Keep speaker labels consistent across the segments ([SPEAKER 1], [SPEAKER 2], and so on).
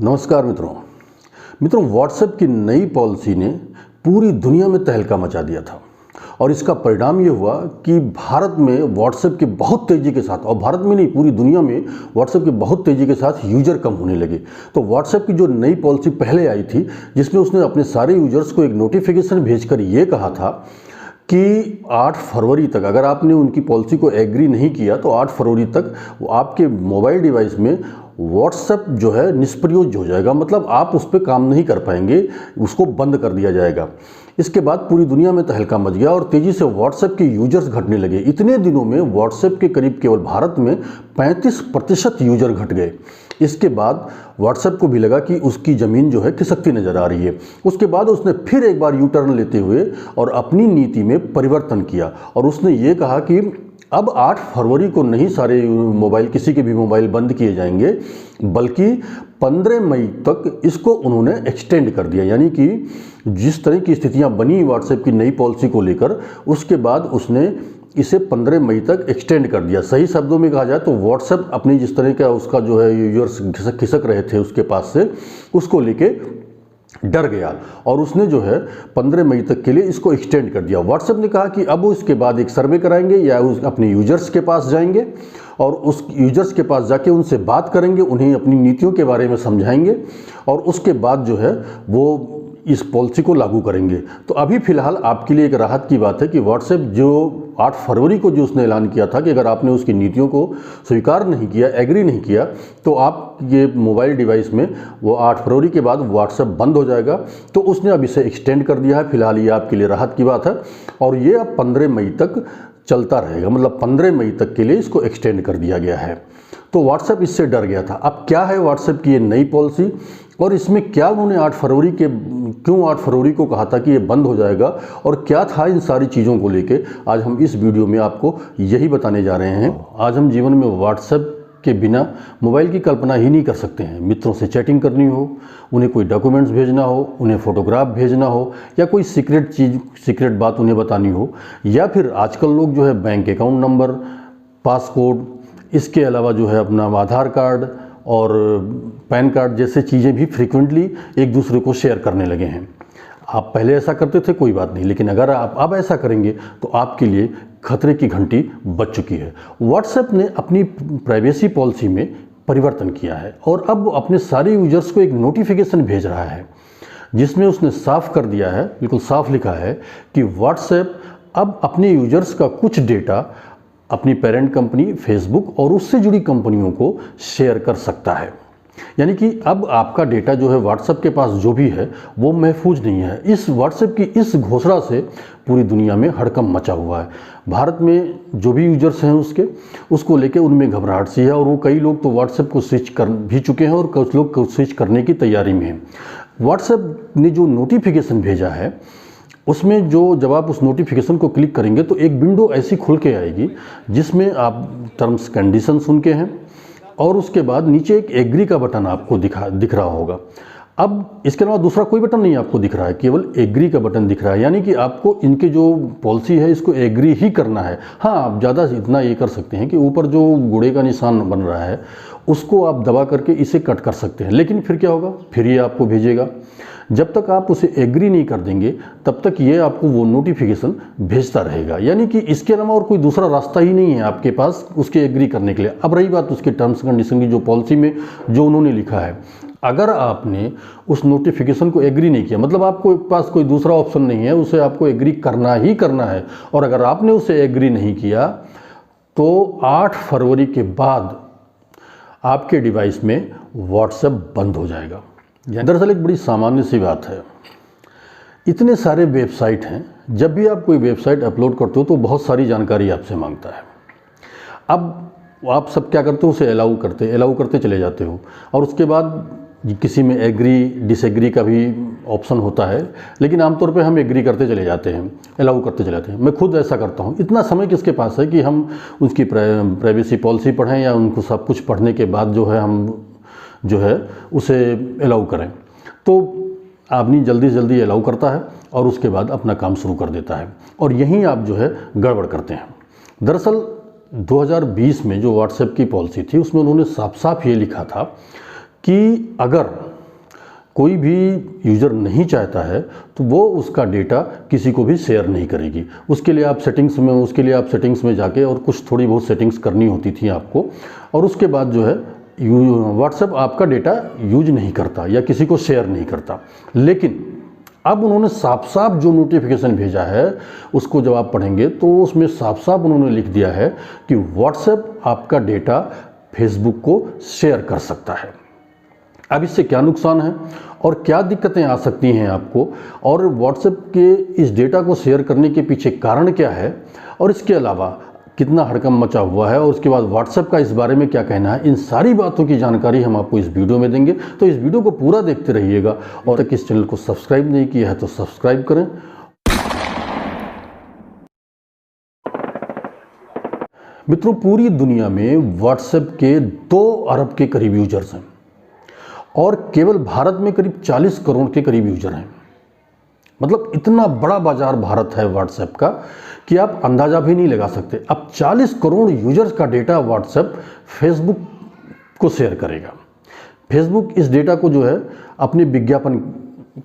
[SPEAKER 1] नमस्कार मित्रों व्हाट्सएप की नई पॉलिसी ने पूरी दुनिया में तहलका मचा दिया था और इसका परिणाम ये हुआ कि भारत में व्हाट्सएप के बहुत तेज़ी के साथ, और भारत में नहीं पूरी दुनिया में व्हाट्सएप के बहुत तेज़ी के साथ यूजर कम होने लगे। तो व्हाट्सएप की जो नई पॉलिसी पहले आई थी जिसमें उसने अपने सारे यूजर्स को एक नोटिफिकेशन भेजकर ये कहा था कि 8 फरवरी तक अगर आपने उनकी पॉलिसी को एग्री नहीं किया तो 8 फरवरी तक आपके मोबाइल डिवाइस में व्हाट्सएप जो है निष्प्रयोज्य हो जाएगा, मतलब आप उस पर काम नहीं कर पाएंगे, उसको बंद कर दिया जाएगा। इसके बाद पूरी दुनिया में तहलका मच गया और तेज़ी से व्हाट्सएप के यूजर्स घटने लगे। इतने दिनों में व्हाट्सएप के करीब केवल भारत में 35% यूजर घट गए। इसके बाद व्हाट्सएप को भी लगा कि उसकी ज़मीन जो है खिसकती नज़र आ रही है। उसके बाद उसने फिर एक बार यू टर्न लेते हुए और अपनी नीति में परिवर्तन किया और उसने ये कहा कि अब 8 फरवरी को नहीं सारे मोबाइल, किसी के भी मोबाइल बंद किए जाएंगे, बल्कि 15 मई तक इसको उन्होंने एक्सटेंड कर दिया। यानी कि जिस तरह की स्थितियां बनी व्हाट्सएप की नई पॉलिसी को लेकर, उसके बाद उसने इसे 15 मई तक एक्सटेंड कर दिया। सही शब्दों में कहा जाए तो व्हाट्सएप अपनी जिस तरह का उसका जो है यूजर्स खिसक रहे थे उसके पास से, उसको लेके डर गया और उसने जो है 15 मई तक के लिए इसको एक्सटेंड कर दिया। व्हाट्सएप ने कहा कि अब वो इसके बाद एक सर्वे कराएंगे या अपने यूजर्स के पास जाएंगे और उस यूजर्स के पास जाके उनसे बात करेंगे, उन्हें अपनी नीतियों के बारे में समझाएंगे और उसके बाद जो है वो इस पॉलिसी को लागू करेंगे। तो अभी फ़िलहाल आपके लिए एक राहत की बात है कि व्हाट्सएप जो 8 फरवरी को जो उसने ऐलान किया था कि अगर आपने उसकी नीतियों को स्वीकार नहीं किया, एग्री नहीं किया, तो आप ये मोबाइल डिवाइस में वो 8 फरवरी के बाद व्हाट्सएप बंद हो जाएगा। तो उसने अब इसे एक्सटेंड कर दिया है। फिलहाल ये आपके लिए राहत की बात है और ये अब 15 मई तक चलता रहेगा, मतलब 15 मई तक के लिए इसको एक्सटेंड कर दिया गया है। तो व्हाट्सएप इससे डर गया था। अब क्या है व्हाट्सएप की ये नई पॉलिसी और इसमें क्या उन्होंने 8 फरवरी को कहा था कि ये बंद हो जाएगा और क्या था इन सारी चीज़ों को लेके, आज हम इस वीडियो में आपको यही बताने जा रहे हैं। आज हम जीवन में व्हाट्सएप के बिना मोबाइल की कल्पना ही नहीं कर सकते हैं। मित्रों से चैटिंग करनी हो, उन्हें कोई डॉक्यूमेंट्स भेजना हो, उन्हें फ़ोटोग्राफ भेजना हो या कोई सीक्रेट बात उन्हें बतानी हो, या फिर आजकल लोग जो है बैंक अकाउंट नंबर, पासकोड, इसके अलावा जो है अपना आधार कार्ड और पैन कार्ड जैसे चीज़ें भी फ्रीक्वेंटली एक दूसरे को शेयर करने लगे हैं। आप पहले ऐसा करते थे कोई बात नहीं, लेकिन अगर आप अब ऐसा करेंगे तो आपके लिए खतरे की घंटी बज चुकी है। व्हाट्सएप ने अपनी प्राइवेसी पॉलिसी में परिवर्तन किया है और अब वो अपने सारे यूजर्स को एक नोटिफिकेशन भेज रहा है जिसमें उसने साफ कर दिया है, बिल्कुल साफ लिखा है कि व्हाट्सएप अब अपने यूजर्स का कुछ डेटा अपनी पेरेंट कंपनी फेसबुक और उससे जुड़ी कंपनियों को शेयर कर सकता है। यानी कि अब आपका डेटा जो है व्हाट्सएप के पास जो भी है वो महफूज नहीं है। इस व्हाट्सएप की इस घोषणा से पूरी दुनिया में हड़कंप मचा हुआ है। भारत में जो भी यूजर्स हैं उसको लेके उनमें घबराहट सी है और वो कई लोग तो व्हाट्सएप को स्विच कर भी चुके हैं और कुछ लोग स्विच करने की तैयारी में हैं। व्हाट्सएप ने जो नोटिफिकेशन भेजा है उसमें जब आप उस नोटिफिकेशन को क्लिक करेंगे तो एक विंडो ऐसी खुल के आएगी जिसमें आप टर्म्स कंडीशन सुन के हैं और उसके बाद नीचे एक एग्री का बटन आपको दिख रहा होगा। अब इसके अलावा दूसरा कोई बटन नहीं आपको दिख रहा है, केवल एग्री का बटन दिख रहा है। यानी कि आपको इनके जो पॉलिसी है इसको एग्री ही करना है। हाँ, आप ज़्यादा इतना ये कर सकते हैं कि ऊपर जो गुड़े का निशान बन रहा है उसको आप दबा करके इसे कट कर सकते हैं, लेकिन फिर क्या होगा, फिर ये आपको भेजेगा। जब तक आप उसे एग्री नहीं कर देंगे तब तक ये आपको वो नोटिफिकेशन भेजता रहेगा। यानी कि इसके अलावा और कोई दूसरा रास्ता ही नहीं है आपके पास उसके एग्री करने के लिए। अब रही बात उसके टर्म्स कंडीशन की, जो पॉलिसी में जो उन्होंने लिखा है, अगर आपने उस नोटिफिकेशन को एग्री नहीं किया, मतलब आपको पास कोई दूसरा ऑप्शन नहीं है, उसे आपको एग्री करना ही करना है। और अगर आपने उसे एग्री नहीं किया तो 8 फरवरी के बाद आपके डिवाइस में व्हाट्सएप बंद हो जाएगा। दरअसल एक बड़ी सामान्य सी बात है, इतने सारे वेबसाइट हैं, जब भी आप कोई वेबसाइट अपलोड करते हो तो बहुत सारी जानकारी आपसे मांगता है। अब आप सब क्या करते हो, उसे अलाउ करते चले जाते हो और उसके बाद किसी में एग्री डिसएग्री का भी ऑप्शन होता है, लेकिन आमतौर पे हम एग्री करते चले जाते हैं, अलाउ करते चले जाते हैं। मैं खुद ऐसा करता हूँ। इतना समय किसके पास है कि हम उसकी प्राइवेसी पॉलिसी पढ़ें या उनको सब कुछ पढ़ने के बाद जो है हम जो है उसे अलाउ करें। तो आदमी जल्दी से जल्दी अलाउ करता है और उसके बाद अपना काम शुरू कर देता है और यहीं आप जो है गड़बड़ करते हैं। दरअसल 2020 में जो व्हाट्सएप की पॉलिसी थी उसमें उन्होंने साफ साफ ये लिखा था कि अगर कोई भी यूज़र नहीं चाहता है तो वो उसका डेटा किसी को भी शेयर नहीं करेगी। उसके लिए आप सेटिंग्स में जाके और कुछ थोड़ी बहुत सेटिंग्स करनी होती थी आपको, और उसके बाद जो है व्हाट्सएप आपका डेटा यूज नहीं करता या किसी को शेयर नहीं करता। लेकिन अब उन्होंने साफ साफ जो नोटिफिकेशन भेजा है उसको जब आप पढ़ेंगे तो उसमें साफ साफ उन्होंने लिख दिया है कि व्हाट्सएप आपका डेटा फेसबुक को शेयर कर सकता है। अब इससे क्या नुकसान है और क्या दिक्कतें आ सकती हैं आपको, और व्हाट्सएप के इस डेटा को शेयर करने के पीछे कारण क्या है, और इसके अलावा कितना हड़कंप मचा हुआ है, और उसके बाद व्हाट्सएप का इस बारे में क्या कहना है, इन सारी बातों की जानकारी हम आपको इस वीडियो में देंगे। तो इस वीडियो को पूरा देखते रहिएगा, और तक इस चैनल को सब्सक्राइब नहीं किया है तो सब्सक्राइब करें। मित्रों, पूरी दुनिया में व्हाट्सएप के 2 अरब के करीब यूजर्स हैं और केवल भारत में करीब 40 करोड़ के करीब यूजर हैं। मतलब इतना बड़ा बाजार भारत है व्हाट्सएप का कि आप अंदाज़ा भी नहीं लगा सकते। अब 40 करोड़ यूजर्स का डेटा व्हाट्सएप फेसबुक को शेयर करेगा। फेसबुक इस डेटा को जो है अपने विज्ञापन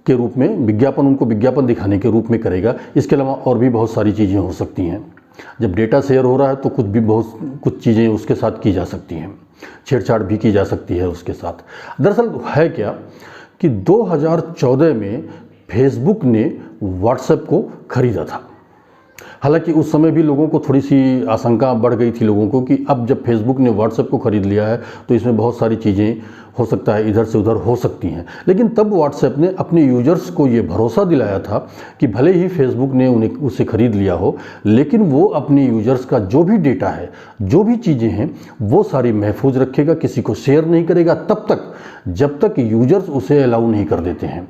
[SPEAKER 1] के रूप में, उनको विज्ञापन दिखाने के रूप में करेगा। इसके अलावा और भी बहुत सारी चीज़ें हो सकती हैं। जब डेटा शेयर हो रहा है तो कुछ चीज़ें उसके साथ की जा सकती हैं, छेड़छाड़ भी की जा सकती है उसके साथ। दरअसल है क्या कि 2014 में फेसबुक ने व्हाट्सएप को खरीदा था। हालांकि उस समय भी लोगों को थोड़ी सी आशंका बढ़ गई थी लोगों को कि अब जब फेसबुक ने व्हाट्सएप को खरीद लिया है तो इसमें बहुत सारी चीज़ें हो सकता है इधर से उधर हो सकती हैं। लेकिन तब व्हाट्सएप ने अपने यूजर्स को ये भरोसा दिलाया था कि भले ही फेसबुक ने उसे खरीद लिया हो, लेकिन वो अपने यूजर्स का जो भी डेटा है, जो भी चीज़ें हैं, वो सारी महफूज रखेगा, किसी को शेयर नहीं करेगा तब तक जब तक यूजर्स उसे अलाउ नहीं कर देते हैं,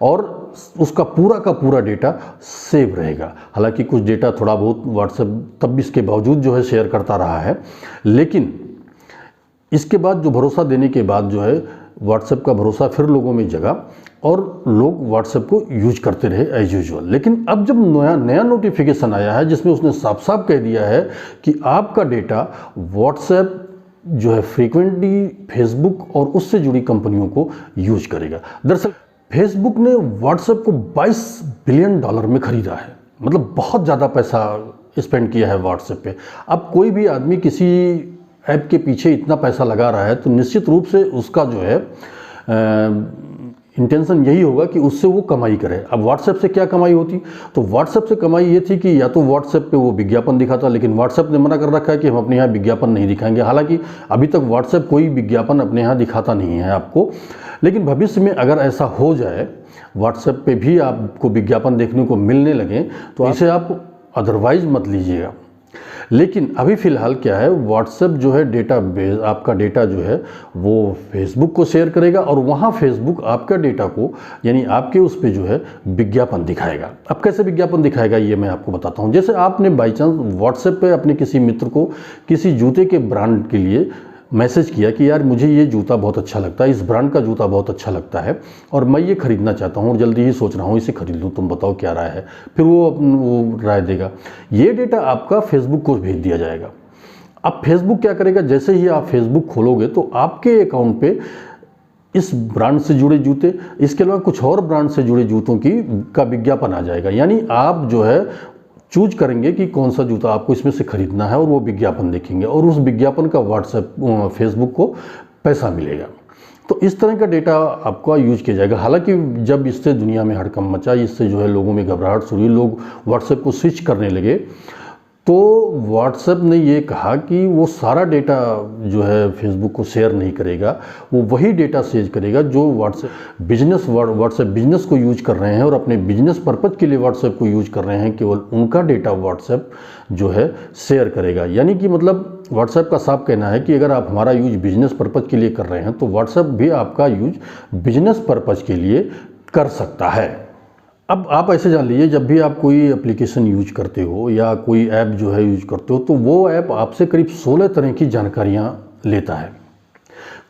[SPEAKER 1] और उसका पूरा का पूरा डेटा सेव रहेगा। हालांकि कुछ डेटा थोड़ा बहुत व्हाट्सएप तब भी इसके बावजूद जो है शेयर करता रहा है, लेकिन इसके बाद जो भरोसा देने के बाद जो है व्हाट्सएप का भरोसा फिर लोगों में जगा और लोग व्हाट्सएप को यूज करते रहे एज यूजुअल। लेकिन अब जब नया नोटिफिकेशन आया है जिसमें उसने साफ साफ कह दिया है कि आपका डेटा व्हाट्सएप जो है फ्रीक्वेंटली फेसबुक और उससे जुड़ी कंपनियों को यूज करेगा। दरअसल फेसबुक ने व्हाट्सएप को $22 बिलियन में खरीदा है। मतलब बहुत ज़्यादा पैसा स्पेंड किया है व्हाट्सएप पे। अब कोई भी आदमी किसी ऐप के पीछे इतना पैसा लगा रहा है तो निश्चित रूप से उसका जो है इंटेंशन यही होगा कि उससे वो कमाई करे। अब व्हाट्सएप से क्या कमाई होती, तो व्हाट्सएप से कमाई ये थी कि या तो व्हाट्सएप पे वो विज्ञापन दिखाता, लेकिन व्हाट्सएप ने मना कर रखा है कि हम अपने यहाँ विज्ञापन नहीं दिखाएंगे। हालांकि अभी तक व्हाट्सएप कोई विज्ञापन अपने यहाँ दिखाता नहीं है आपको, लेकिन भविष्य में अगर ऐसा हो जाए, व्हाट्सएप पे भी आपको विज्ञापन देखने को मिलने लगे तो इसे आप अदरवाइज मत लीजिएगा। लेकिन अभी फ़िलहाल क्या है, व्हाट्सएप जो है आपका डेटा जो है वो फेसबुक को शेयर करेगा और वहाँ फेसबुक आपका डेटा को, यानी आपके उस पे जो है विज्ञापन दिखाएगा। अब कैसे विज्ञापन दिखाएगा ये मैं आपको बताता हूँ। जैसे आपने बाई चांस व्हाट्सएप पे अपने किसी मित्र को किसी जूते के ब्रांड के लिए मैसेज किया कि यार मुझे ये जूता बहुत अच्छा लगता है, इस ब्रांड का जूता बहुत अच्छा लगता है और मैं ये खरीदना चाहता हूँ और जल्दी ही सोच रहा हूँ इसे खरीद लूँ, तुम बताओ क्या राय है। फिर वो राय देगा। ये डेटा आपका फेसबुक को भेज दिया जाएगा। अब फेसबुक क्या करेगा, जैसे ही आप फेसबुक खोलोगे तो आपके अकाउंट पे इस ब्रांड से जुड़े जूते, इसके अलावा कुछ और ब्रांड से जुड़े जूतों का विज्ञापन आ जाएगा। यानी आप जो है चूज करेंगे कि कौन सा जूता आपको इसमें से खरीदना है और वो विज्ञापन देखेंगे और उस विज्ञापन का व्हाट्सएप फेसबुक को पैसा मिलेगा। तो इस तरह का डेटा आपका यूज किया जाएगा। हालांकि जब इससे दुनिया में हड़कंप मचा, इससे जो है लोगों में घबराहट शुरू हुई, लोग व्हाट्सएप को स्विच करने लगे, तो व्हाट्सएप ने ये कहा कि वो सारा डेटा जो है फेसबुक को शेयर नहीं करेगा, वो वही डेटा शेयर करेगा जो व्हाट्सएप बिजनेस को यूज कर रहे हैं और अपने बिजनेस पर्पज़ के लिए व्हाट्सएप को यूज कर रहे हैं, केवल उनका डेटा व्हाट्सएप जो है शेयर करेगा। यानी कि मतलब व्हाट्सएप का साफ कहना है कि अगर आप हमारा यूज बिजनेस पर्पज़ के लिए कर रहे हैं तो व्हाट्सएप भी आपका यूज बिजनेस पर्पज़ के लिए कर सकता है। अब आप ऐसे जान लीजिए, जब भी आप कोई एप्लीकेशन यूज करते हो या कोई ऐप जो है यूज करते हो तो वो ऐप आपसे करीब 16 तरह की जानकारियाँ लेता है।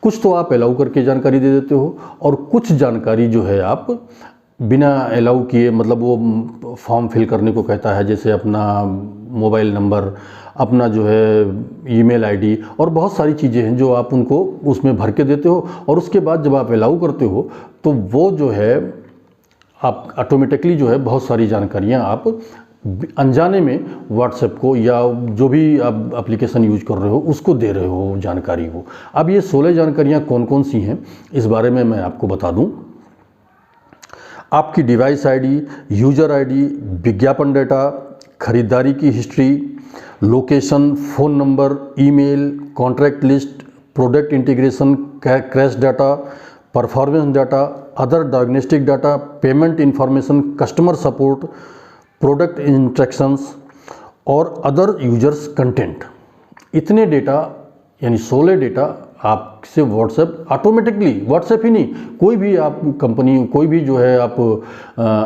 [SPEAKER 1] कुछ तो आप अलाउ करके जानकारी दे देते हो और कुछ जानकारी जो है आप बिना अलाउ किए, मतलब वो फॉर्म फिल करने को कहता है, जैसे अपना मोबाइल नंबर, अपना जो है ईमेल आईडी और बहुत सारी चीज़ें हैं जो आप उनको उसमें भर के देते हो, और उसके बाद जब आप अलाउ करते हो तो वो जो है आप ऑटोमेटिकली जो है बहुत सारी जानकारियाँ आप अनजाने में व्हाट्सएप को या जो भी आप एप्लीकेशन यूज कर रहे हो उसको दे रहे हो जानकारी को। अब ये 16 जानकारियाँ कौन कौन सी हैं इस बारे में मैं आपको बता दूं। आपकी डिवाइस आईडी, यूजर आईडी, विज्ञापन डाटा, खरीदारी की history, location, phone number, email, contract list, product integration, crash data, performance data, other diagnostic data, payment information, customer support, product instructions और अदर यूजर्स कंटेंट। इतने डेटा यानी 16 data आपसे WhatsApp automatically, WhatsApp ही नहीं, कोई भी आप कंपनी, कोई भी जो है आप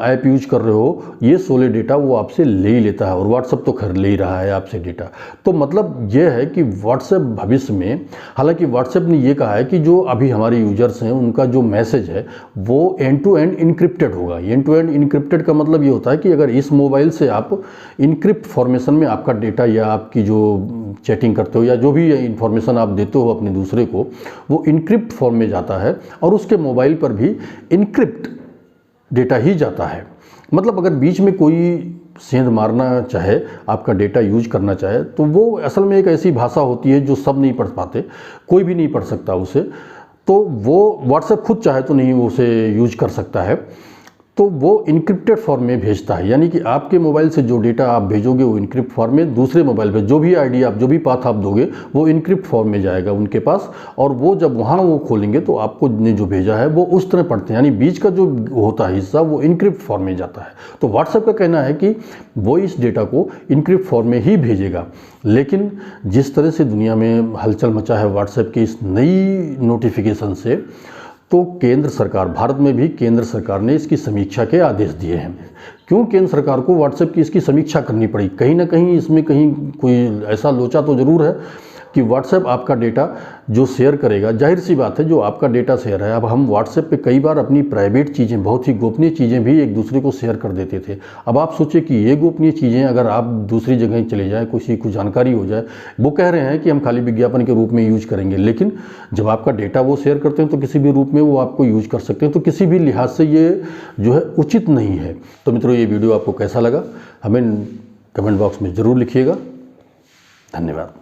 [SPEAKER 1] ऐप यूज कर रहे हो, ये 16 डेटा वो आपसे ले ही लेता है, और व्हाट्सएप तो खैर ले ही रहा है आपसे डेटा। तो मतलब ये है कि व्हाट्सएप भविष्य में, हालांकि व्हाट्सएप ने ये कहा है कि जो अभी हमारे यूजर्स हैं उनका जो मैसेज है वो एंड टू एंड इनक्रिप्टेड होगा। एंड टू एंड इनक्रिप्टेड का मतलब ये होता है कि अगर इस मोबाइल से आप इनक्रिप्ट फॉर्मेशन में आपका डेटा या आपकी जो चैटिंग करते हो या जो भी इंफॉर्मेशन आप देते हो अपने दूसरे को, वो इनक्रिप्ट फॉर्म में जाता है और उसके मोबाइल पर भी इनक्रिप्ट डेटा ही जाता है। मतलब अगर बीच में कोई सेंध मारना चाहे, आपका डेटा यूज करना चाहे, तो वो असल में एक ऐसी भाषा होती है जो सब नहीं पढ़ पाते, कोई भी नहीं पढ़ सकता उसे, तो वो व्हाट्सएप खुद चाहे तो नहीं उसे यूज कर सकता है, तो वो इनक्रिप्टेड फॉर्म में भेजता है। यानी कि आपके मोबाइल से जो डेटा आप भेजोगे वो इनक्रिप्ट फॉर्म में, दूसरे मोबाइल पे जो भी आईडी आप, जो भी पाथ आप दोगे वो इनक्रिप्ट फॉर्म में जाएगा उनके पास, और वो जब वहाँ वो खोलेंगे तो आपको ने जो भेजा है वो उस तरह पढ़ते हैं, यानी बीच का जो होता है हिस्सा वो इनक्रिप्ट फॉर्म में जाता है। तो व्हाट्सएप का कहना है कि वो इस डेटा को इनक्रिप्ट फॉर्म में ही भेजेगा। लेकिन जिस तरह से दुनिया में हलचल मचा है व्हाट्सएप की इस नई नोटिफिकेशन से, तो केंद्र सरकार, भारत में भी केंद्र सरकार ने इसकी समीक्षा के आदेश दिए हैं। क्यों केंद्र सरकार को व्हाट्सएप की इसकी समीक्षा करनी पड़ी? कहीं ना कहीं इसमें कहीं कोई ऐसा लोचा तो ज़रूर है कि व्हाट्सएप आपका डेटा जो शेयर करेगा, जाहिर सी बात है जो आपका डेटा शेयर है। अब हम व्हाट्सएप पे कई बार अपनी प्राइवेट चीज़ें, बहुत ही गोपनीय चीज़ें भी एक दूसरे को शेयर कर देते थे। अब आप सोचिए कि ये गोपनीय चीज़ें अगर आप दूसरी जगह चले जाएँ, किसी को जानकारी हो जाए, वो कह रहे हैं कि हम खाली विज्ञापन के रूप में यूज करेंगे, लेकिन जब आपका डेटा वो शेयर करते हैं तो किसी भी रूप में वो आपको यूज कर सकते हैं। तो किसी भी लिहाज से ये जो है उचित नहीं है। तो मित्रों, ये वीडियो आपको कैसा लगा हमें कमेंट बॉक्स में ज़रूर लिखिएगा। धन्यवाद।